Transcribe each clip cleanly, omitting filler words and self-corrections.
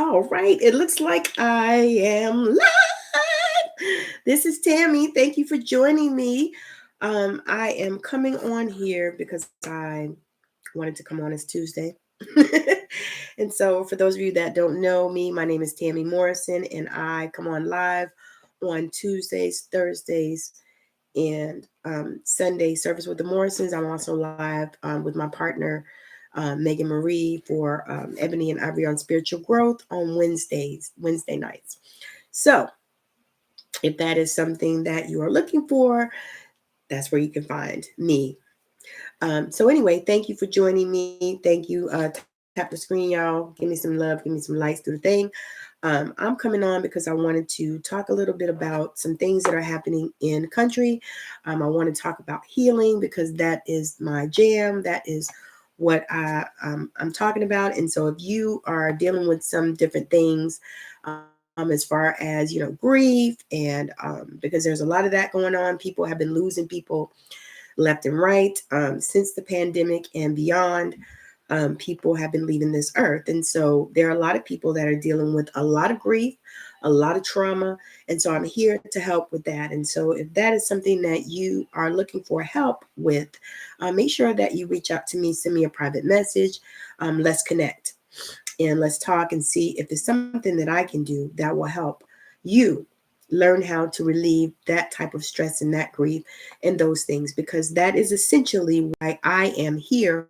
All right, it looks like I am live. This is Tammy. Thank you for joining me. I am coming on here because I wanted to come on as Tuesday. And so, for those of you that don't know me, my name is Tammy Morrison, and I come on live on Tuesdays, Thursdays, and Sunday service with the Morrisons. I'm also live with my partner, Megan Marie, for Ebony and Ivory on Spiritual Growth on Wednesday nights. So if that is something that you are looking for, that's where you can find me. So anyway, thank you for joining me. Thank you. Tap the screen, y'all. Give me some love. Give me some likes. Do the thing. I'm coming on because I wanted to talk a little bit about some things that are happening in the country. I want to talk about healing because that is my jam. That is what I'm talking about. And so if you are dealing with some different things, as far as, grief, and because there's a lot of that going on, people have been losing people left and right since the pandemic and beyond. People have been leaving this earth. And so there are a lot of people that are dealing with a lot of grief, a lot of trauma. And so I'm here to help with that. And so if that is something that you are looking for help with, make sure that you reach out to me, send me a private message. Let's connect and let's talk and see if there's something that I can do that will help you learn how to relieve that type of stress and that grief and those things, because that is essentially why I am here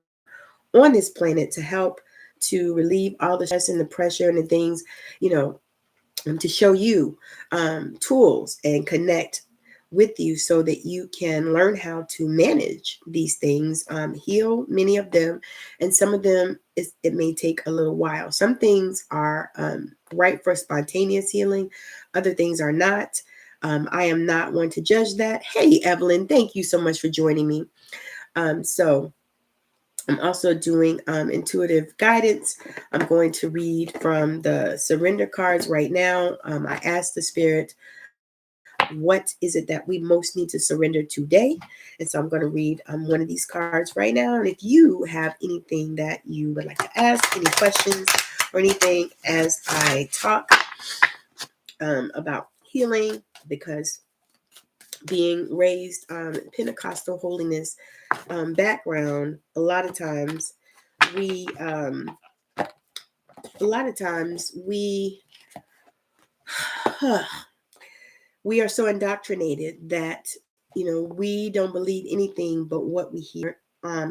on this planet, to help to relieve all the stress and the pressure and the things, to show you tools and connect with you so that you can learn how to manage these things, heal many of them, and some of them it may take a little while. Some things are right for spontaneous healing, other things are not. I am not one to judge that. Hey, Evelyn, thank you so much for joining me. So I'm also doing intuitive guidance. I'm going to read from the surrender cards right now. I asked the spirit, what is it that we most need to surrender today? And so I'm going to read one of these cards right now. And if you have anything that you would like to ask, any questions or anything as I talk about healing, because being raised Pentecostal holiness background, a lot of times we we are so indoctrinated that we don't believe anything but what we hear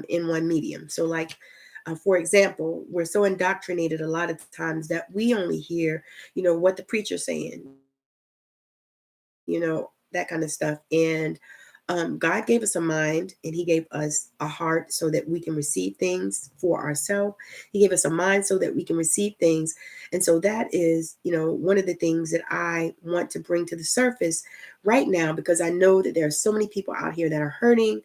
in one medium. So like for example, we're so indoctrinated a lot of times that we only hear what the preacher's saying, that kind of stuff. And God gave us a mind, and he gave us a heart so that we can receive things for ourselves. He gave us a mind so that we can receive things. And so that is, one of the things that I want to bring to the surface right now, because I know that there are so many people out here that are hurting.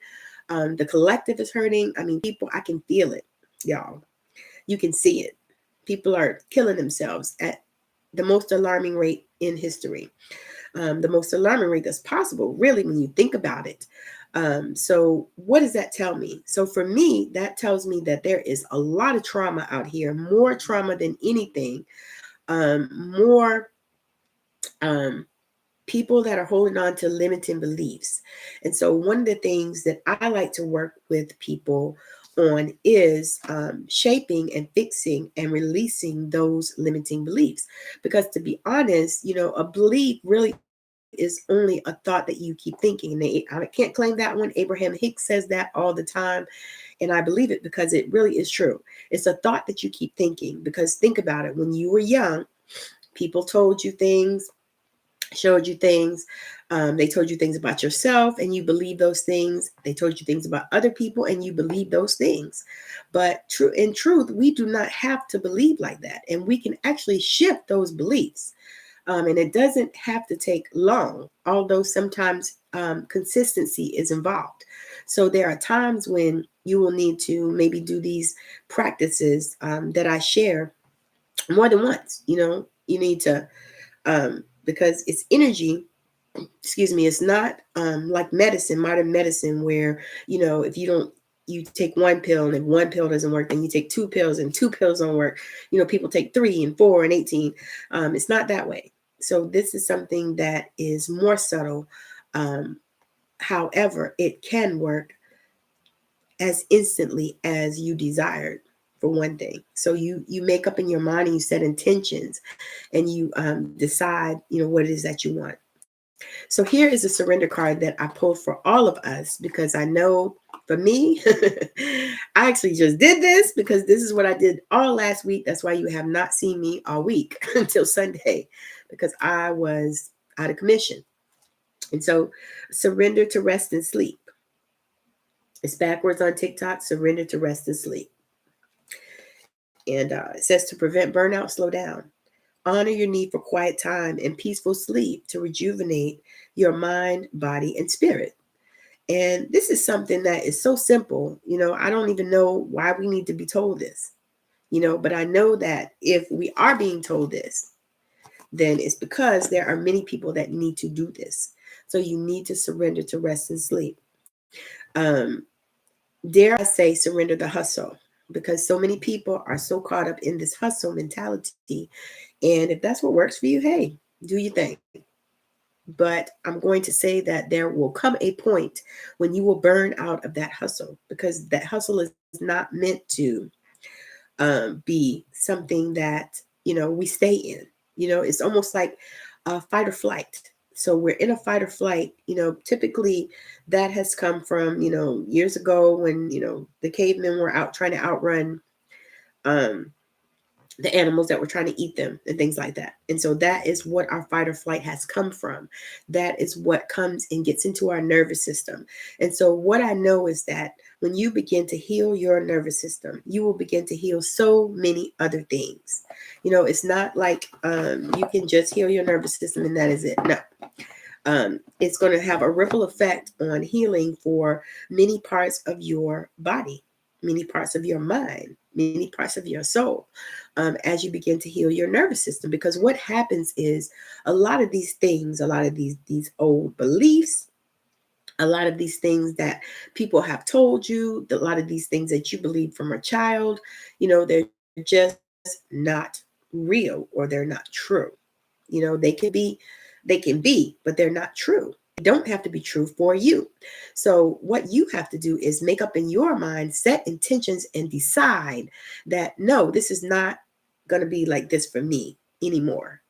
The collective is hurting. I mean, people, I can feel it, y'all. You can see it. People are killing themselves at the most alarming rate in history. The most alarming rate that's possible, really, when you think about it. So what does that tell me? So for me, that tells me that there is a lot of trauma out here, more trauma than anything, more people that are holding on to limiting beliefs. And so one of the things that I like to work with people on is shaping and fixing and releasing those limiting beliefs. Because to be honest, a belief really is only a thought that you keep thinking. And I can't claim that one. Abraham Hicks says that all the time. And I believe it because it really is true. It's a thought that you keep thinking. Because think about it. When you were young, people told you things, showed you things. They told you things about yourself and you believe those things. They told you things about other people and you believe those things. But in truth, we do not have to believe like that. And we can actually shift those beliefs. And it doesn't have to take long, although sometimes consistency is involved. So there are times when you will need to maybe do these practices that I share more than once. You need to, because it's energy. Excuse me, it's not like medicine, modern medicine, where if you don't you take one pill, and if one pill doesn't work, then you take two pills, and two pills don't work. People take 3 and 4 and 18. It's not that way. So this is something that is more subtle. However, it can work as instantly as you desired, for one thing. So you make up in your mind, and you set intentions, and you decide, what it is that you want. So here is a surrender card that I pulled for all of us, because I know for me, I actually just did this because this is what I did all last week. That's why you have not seen me all week until Sunday, because I was out of commission. And so surrender to rest and sleep. It's backwards on TikTok, surrender to rest and sleep. And it says to prevent burnout, slow down. Honor your need for quiet time and peaceful sleep to rejuvenate your mind, body, and spirit. And this is something that is so simple. I don't even know why we need to be told this, but I know that if we are being told this, then it's because there are many people that need to do this. So you need to surrender to rest and sleep. Dare I say, surrender the hustle, because so many people are so caught up in this hustle mentality. And if that's what works for you, hey, do your thing. But I'm going to say that there will come a point when you will burn out of that hustle, because that hustle is not meant to be something that, we stay in. It's almost like fight or flight. So we're in a fight or flight. Typically that has come from, years ago when, the cavemen were out trying to outrun the animals that were trying to eat them and things like that. And so that is what our fight or flight has come from. That is what comes and gets into our nervous system. And so what I know is that when you begin to heal your nervous system, you will begin to heal so many other things. It's not like you can just heal your nervous system and that is it. No. It's going to have a ripple effect on healing for many parts of your body, many parts of your mind, many parts of your soul, as you begin to heal your nervous system. Because what happens is a lot of these things, a lot of these old beliefs, a lot of these things that people have told you, a lot of these things that you believe from a child, they're just not real, or they're not true. They can be, but they're not true. They don't have to be true for you. So what you have to do is make up in your mind, set intentions, and decide that, no, this is not going to be like this for me anymore.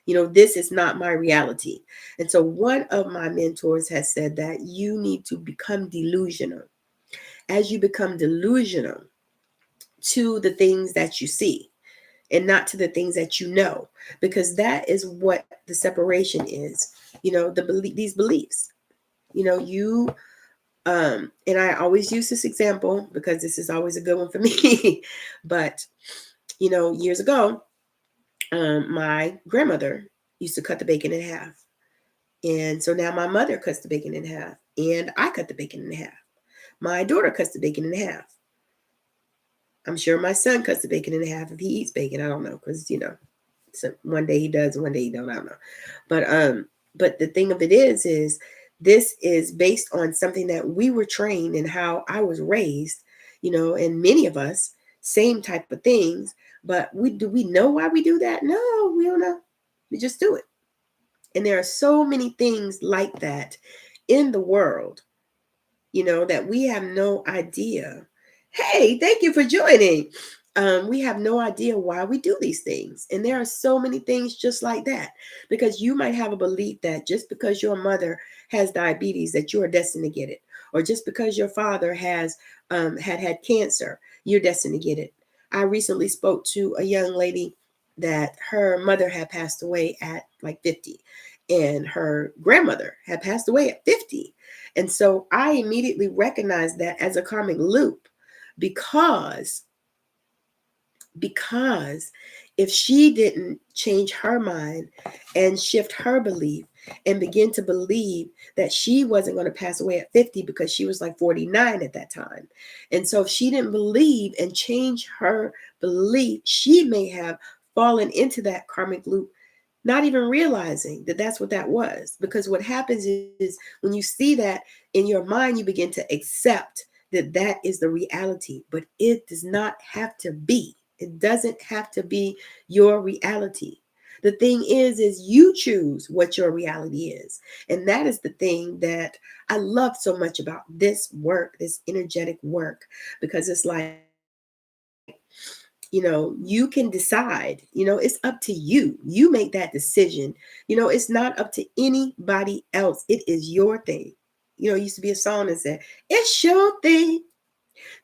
This is not my reality. And so one of my mentors has said that you need to become delusional. As you become delusional to the things that you see, and not to the things that you know, because that is what the separation is. These beliefs. You and I always use this example because this is always a good one for me. But years ago, my grandmother used to cut the bacon in half, and so now my mother cuts the bacon in half, and I cut the bacon in half. My daughter cuts the bacon in half. I'm sure my son cuts the bacon in half if he eats bacon. I don't know, because so one day he does, one day he don't. I don't know. But the thing of it is this is based on something that we were trained and how I was raised, and many of us, same type of things. But do we know why we do that? No, we don't know. We just do it. And there are so many things like that in the world, that we have no idea. Hey, thank you for joining. We have no idea why we do these things. And there are so many things just like that, because you might have a belief that just because your mother has diabetes, that you are destined to get it. Or just because your father has had cancer, you're destined to get it. I recently spoke to a young lady that her mother had passed away at like 50, and her grandmother had passed away at 50. And so I immediately recognized that as a karmic loop, because if she didn't change her mind and shift her belief and begin to believe that she wasn't going to pass away at 50, because she was like 49 at that time. And so if she didn't believe and change her belief, she may have fallen into that karmic loop, not even realizing that that's what that was. Because what happens is when you see that in your mind, you begin to accept that is the reality, but it does not have to be. It doesn't have to be your reality. The thing is you choose what your reality is. And that is the thing that I love so much about this work, this energetic work, because it's like, you can decide, it's up to you. You make that decision. It's not up to anybody else. It is your thing. It used to be a song that said, it's your thing.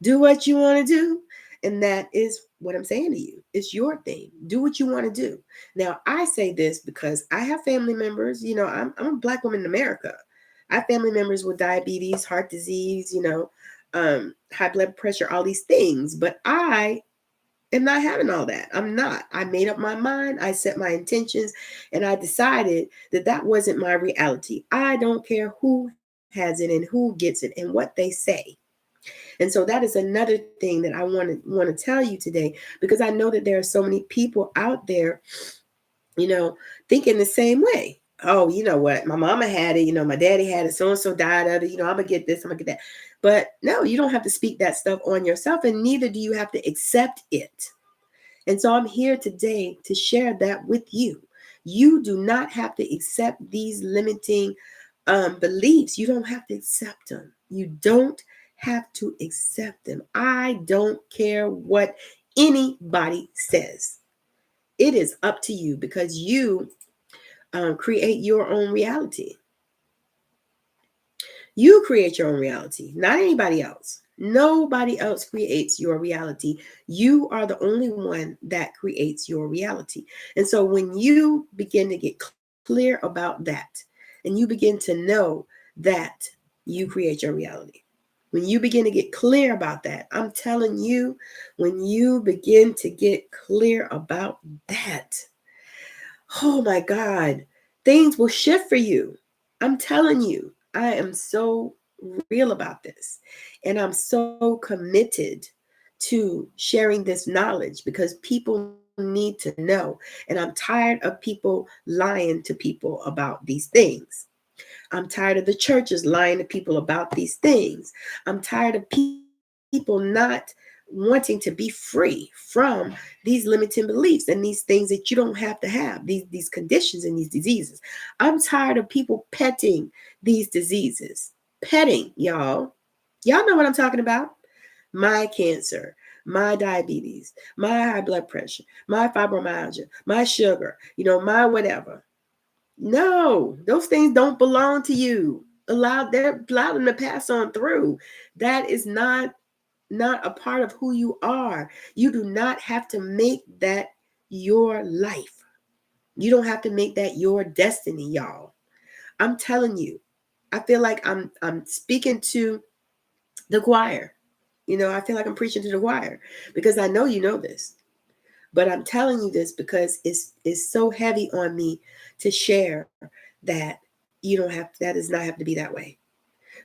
Do what you want to do. And that is what I'm saying to you. It's your thing. Do what you want to do. Now, I say this because I have family members. I'm a Black woman in America. I have family members with diabetes, heart disease, high blood pressure, all these things. But I am not having all that. I'm not. I made up my mind. I set my intentions, and I decided that wasn't my reality. I don't care who has it and who gets it and what they say. And so that is another thing that I want to tell you today, because I know that there are so many people out there, thinking the same way. Oh, you know what? My mama had it. My daddy had it. So-and-so died of it. I'm going to get this. I'm going to get that. But no, you don't have to speak that stuff on yourself, and neither do you have to accept it. And so I'm here today to share that with you. You do not have to accept these limiting beliefs. You don't have to accept them. You don't have to accept them. I don't care what anybody says. It is up to you, because you create your own reality. You create your own reality, not anybody else. Nobody else creates your reality. You are the only one that creates your reality. And so when you begin to get clear about that, and you begin to know that you create your reality, when you begin to get clear about that, I'm telling you, when you begin to get clear about that, oh my God, things will shift for you. I'm telling you, I am so real about this. And I'm so committed to sharing this knowledge, because people need to know. And I'm tired of people lying to people about these things. I'm tired of the churches lying to people about these things. I'm tired of people not wanting to be free from these limiting beliefs and these things that you don't have to have, these conditions and these diseases. I'm tired of people petting these diseases. Petting, y'all. Y'all know what I'm talking about. My cancer, my diabetes, my high blood pressure, my fibromyalgia, my sugar, my whatever. No, those things don't belong to you. Allow them to pass on through. That is not a part of who you are. You do not have to make that your life. You don't have to make that your destiny, y'all. I'm telling you. I feel like I'm speaking to the choir. I feel like I'm preaching to the choir, because I know you know this. But I'm telling you this because it's so heavy on me to share that that does not have to be that way.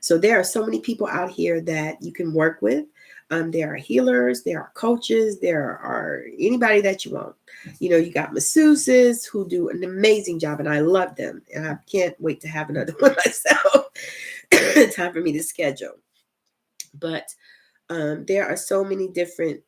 So there are so many people out here that you can work with. There are healers, there are coaches, there are anybody that you want. You got masseuses who do an amazing job, and I love them. And I can't wait to have another one myself. Time for me to schedule. But there are so many different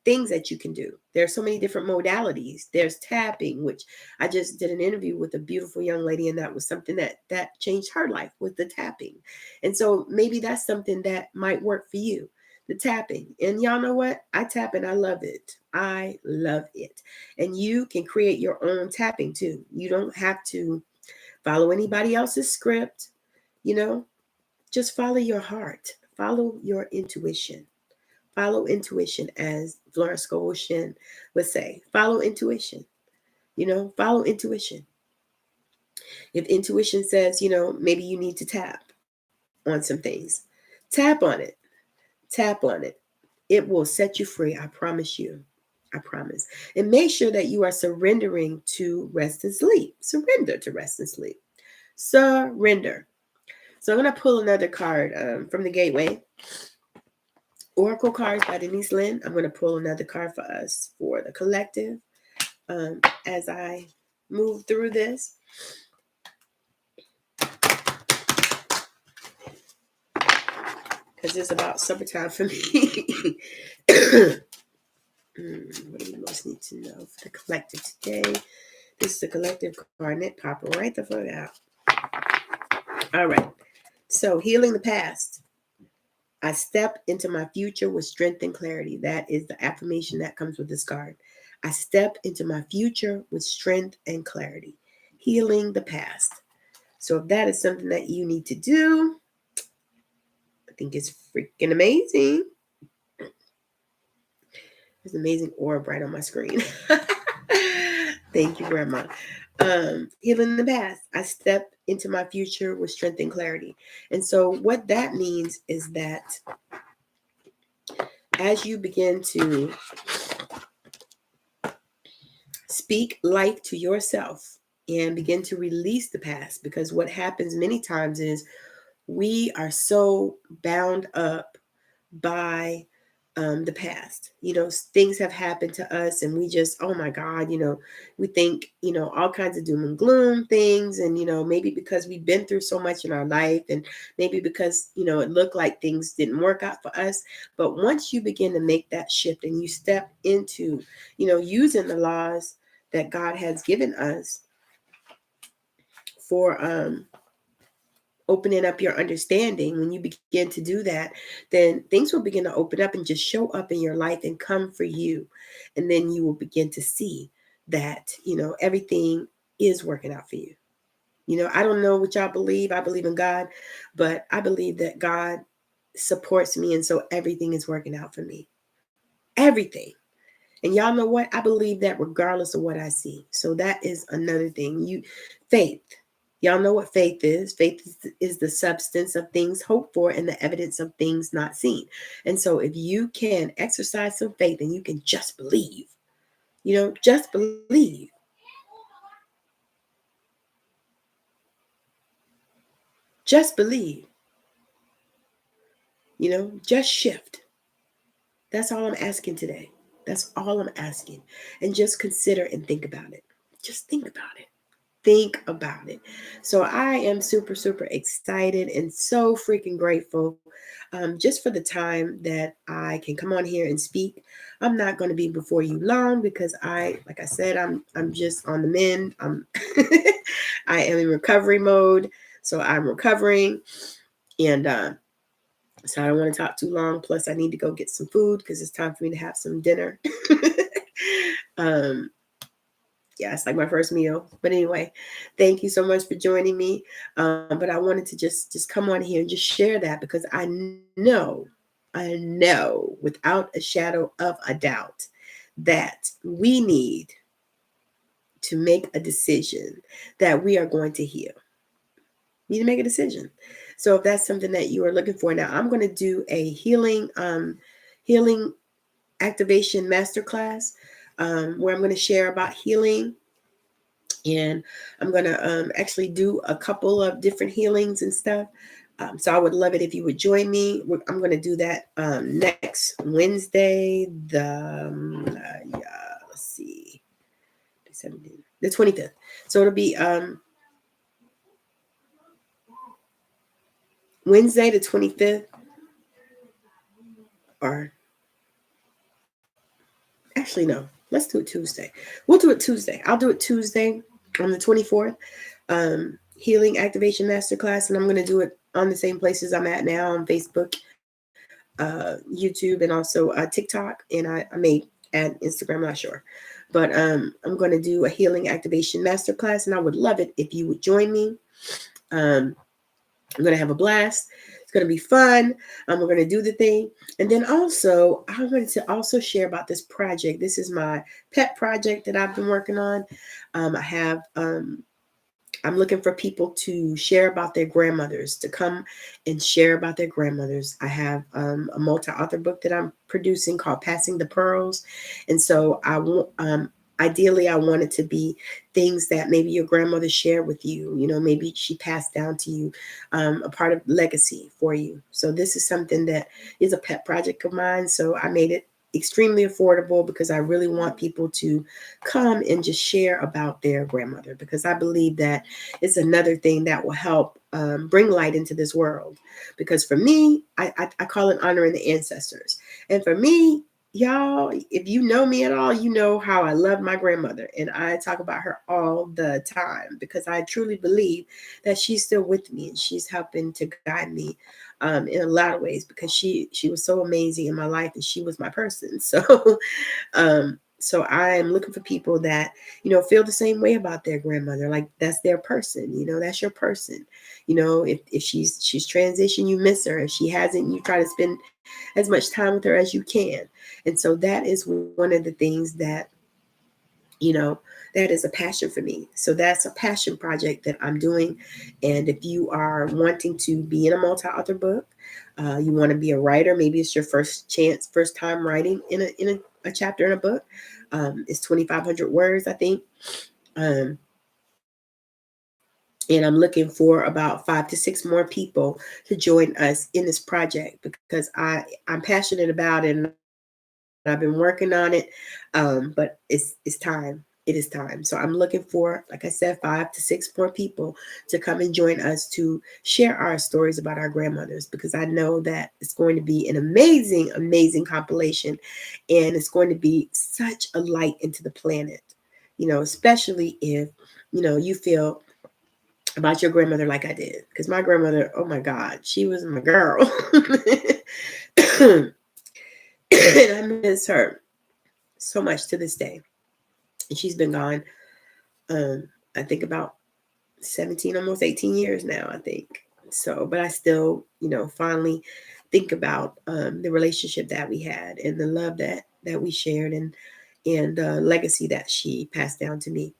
things that you can do. There are so many different modalities. There's tapping, which I just did an interview with a beautiful young lady, and that was something that changed her life, with the tapping. And so maybe that's something that might work for you, the tapping. And y'all know what? I tap and I love it. I love it. And you can create your own tapping too. You don't have to follow anybody else's script. Just follow your heart. Follow your intuition. Follow intuition, as Florence Scotian would say. Follow intuition. Follow intuition. If intuition says, maybe you need to tap on some things, tap on it. Tap on it. It will set you free. I promise you. I promise. And make sure that you are surrendering to rest and sleep. Surrender to rest and sleep. Surrender. So I'm going to pull another card from the Gateway. Oracle cards by Denise Lynn. I'm going to pull another card for us for the collective as I move through this. because it's about supper time for me. What do we most need to know for the collective today? This is the collective card. Pop right the fuck out. All right. So healing the past. I step into my future with strength and clarity. That is the affirmation that comes with this card. I step into my future with strength and clarity. Healing the past. So if that is something that you need to do, I think it's freaking amazing. There's an amazing orb right on my screen. Thank you, Grandma. Healing the past. I step into my future with strength and clarity. And so what that means is that as you begin to speak life to yourself and begin to release the past, because what happens many times is we are so bound up by the past. Things have happened to us and we just, oh my God, we think, all kinds of doom and gloom things. And, maybe because we've been through so much in our life, and maybe because, it looked like things didn't work out for us. But once you begin to make that shift and you step into, using the laws that God has given us for, opening up your understanding, when you begin to do that, then things will begin to open up and just show up in your life and come for you. And then you will begin to see that, everything is working out for you. I don't know what y'all believe. I believe in God, but I believe that God supports me. And so everything is working out for me. Everything. And y'all know what? I believe that regardless of what I see. So that is another thing. Faith. Y'all know what faith is. Faith is the substance of things hoped for and the evidence of things not seen. And so if you can exercise some faith and you can just believe, just believe. Just believe. Just shift. That's all I'm asking today. That's all I'm asking. And just consider and think about it. Just think about it. Think about it. So I am super, super excited and so freaking grateful just for the time that I can come on here and speak. I'm not going to be before you long because like I said, I'm just on the mend. I am in recovery mode. So I'm recovering, and so I don't want to talk too long. Plus I need to go get some food because it's time for me to have some dinner. Yeah, it's like my first meal. But anyway, thank you so much for joining me. But I wanted to just come on here and just share that, because I know without a shadow of a doubt that we need to make a decision that we are going to heal. We need to make a decision. So if that's something that you are looking for, now I'm going to do a healing activation masterclass where I'm going to share about healing. And I'm going to actually do a couple of different healings and stuff. So I would love it if you would join me. I'm going to do that next Wednesday, let's see, the 25th. So it'll be Wednesday the 25th, or actually, no, let's do it Tuesday. We'll do it Tuesday. I'll do it Tuesday on the 24th. Healing Activation Masterclass. And I'm going to do it on the same places I'm at now, on Facebook, YouTube, and also TikTok. And I may add Instagram, I'm not sure. But I'm going to do a Healing Activation Masterclass. And I would love it if you would join me. I'm going to have a blast. It's going to be fun. We're going to do the thing. And then also, I wanted to also share about this project. This is my pet project that I've been working on. I'm looking for people to share about their grandmothers, to come and share about their grandmothers. I have a multi-author book that I'm producing called Passing the Pearls. And so ideally, I want it to be things that maybe your grandmother shared with you. Maybe she passed down to you a part of legacy for you. So this is something that is a pet project of mine. So I made it extremely affordable because I really want people to come and just share about their grandmother, because I believe that it's another thing that will help bring light into this world. Because for me, I call it honoring the ancestors. And for me, y'all, if you know me at all, you know how I love my grandmother. And I talk about her all the time because I truly believe that she's still with me and she's helping to guide me in a lot of ways, because she was so amazing in my life and she was my person. So I am looking for people that, feel the same way about their grandmother. Like, that's their person, that's your person. If she's transitioned, you miss her. If she hasn't, you try to spend as much time with her as you can. And so that is one of the things that, that is a passion for me. So that's a passion project that I'm doing. And if you are wanting to be in a multi-author book, you want to be a writer, maybe it's your first time writing in a chapter in a book. It's 2,500 words, I think. And I'm looking for about 5 to 6 more people to join us in this project, because I'm passionate about it and I've been working on it. But it's time. It is time. So I'm looking for, like I said, 5 to 6 more people to come and join us to share our stories about our grandmothers, because I know that it's going to be an amazing, amazing compilation. And it's going to be such a light into the planet, especially if, you feel about your grandmother like I did. Because my grandmother, oh my God, she was my girl. And I miss her so much to this day. And she's been gone, I think about 17, almost 18 years now, I think. So, but I still, finally think about the relationship that we had and the love that we shared, and the legacy that she passed down to me.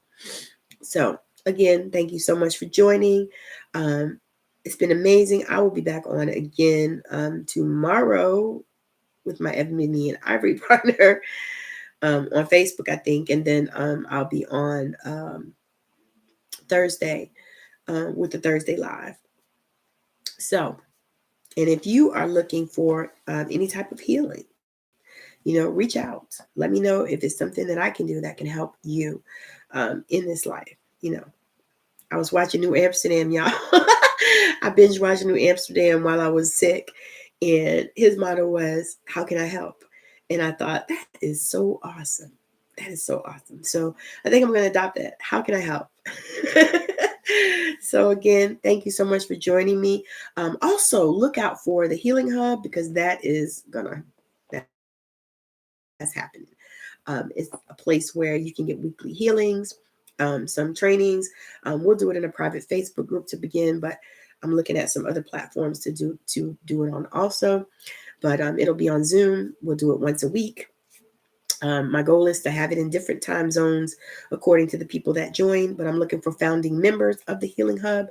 So again, thank you so much for joining. It's been amazing. I will be back on again tomorrow with my Ebony and Ivory partner on Facebook, I think. And then I'll be on Thursday with the Thursday Live. So, and if you are looking for any type of healing, reach out. Let me know if it's something that I can do that can help you in this life. I was watching New Amsterdam, y'all. I binge watched New Amsterdam while I was sick. And his motto was, "How can I help?" And I thought, that is so awesome. That is so awesome. So I think I'm going to adopt that. How can I help? So again, thank you so much for joining me. Also, look out for the Healing Hub, because that's happening. It's a place where you can get weekly healings, some trainings. We'll do it in a private Facebook group to begin, but I'm looking at some other platforms to do it on also. But it'll be on Zoom. We'll do it once a week. My goal is to have it in different time zones according to the people that join, but I'm looking for founding members of the Healing Hub,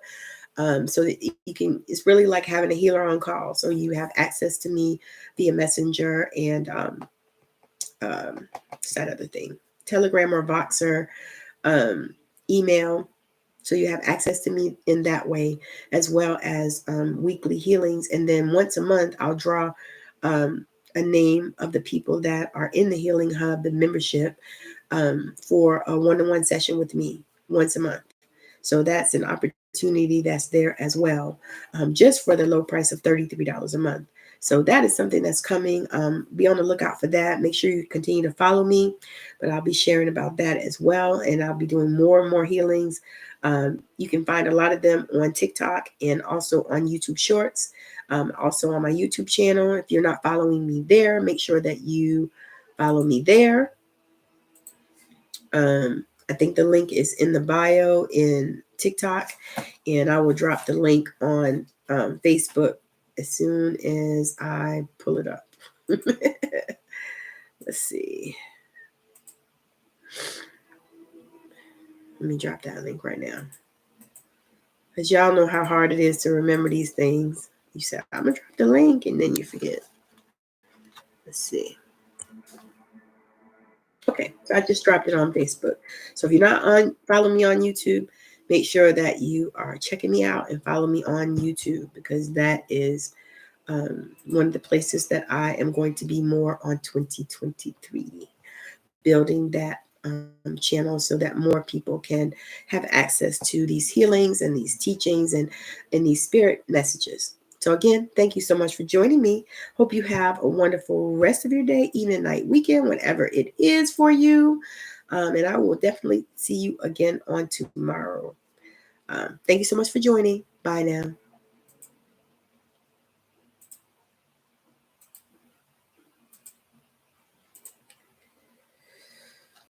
so that you can, it's really like having a healer on call. So you have access to me via Messenger and what's that other thing? Telegram or Voxer, email. So you have access to me in that way, as well as weekly healings. And then once a month, I'll draw a name of the people that are in the Healing Hub, the membership, for a one-on-one session with me once a month. So that's an opportunity that's there as well, just for the low price of $33 a month. So that is something that's coming. Be on the lookout for that. Make sure you continue to follow me, but I'll be sharing about that as well. And I'll be doing more and more healings. You can find a lot of them on TikTok and also on YouTube Shorts. Also on my YouTube channel. If you're not following me there, make sure that you follow me there. I think the link is in the bio in TikTok, and I will drop the link on Facebook as soon as I pull it up. Let's see. Let me drop that link right now, because y'all know how hard it is to remember these things. You say, I'm going to drop the link, and then you forget. Let's see. Okay, so I just dropped it on Facebook. So if you're not follow me on YouTube, make sure that you are checking me out and follow me on YouTube, because that is one of the places that I am going to be more on 2023, building that channel so that more people can have access to these healings and these teachings and these spirit messages. So again, thank you so much for joining me. Hope you have a wonderful rest of your day, evening, night, weekend, whatever it is for you. And I will definitely see you again on tomorrow. Thank you so much for joining. Bye now.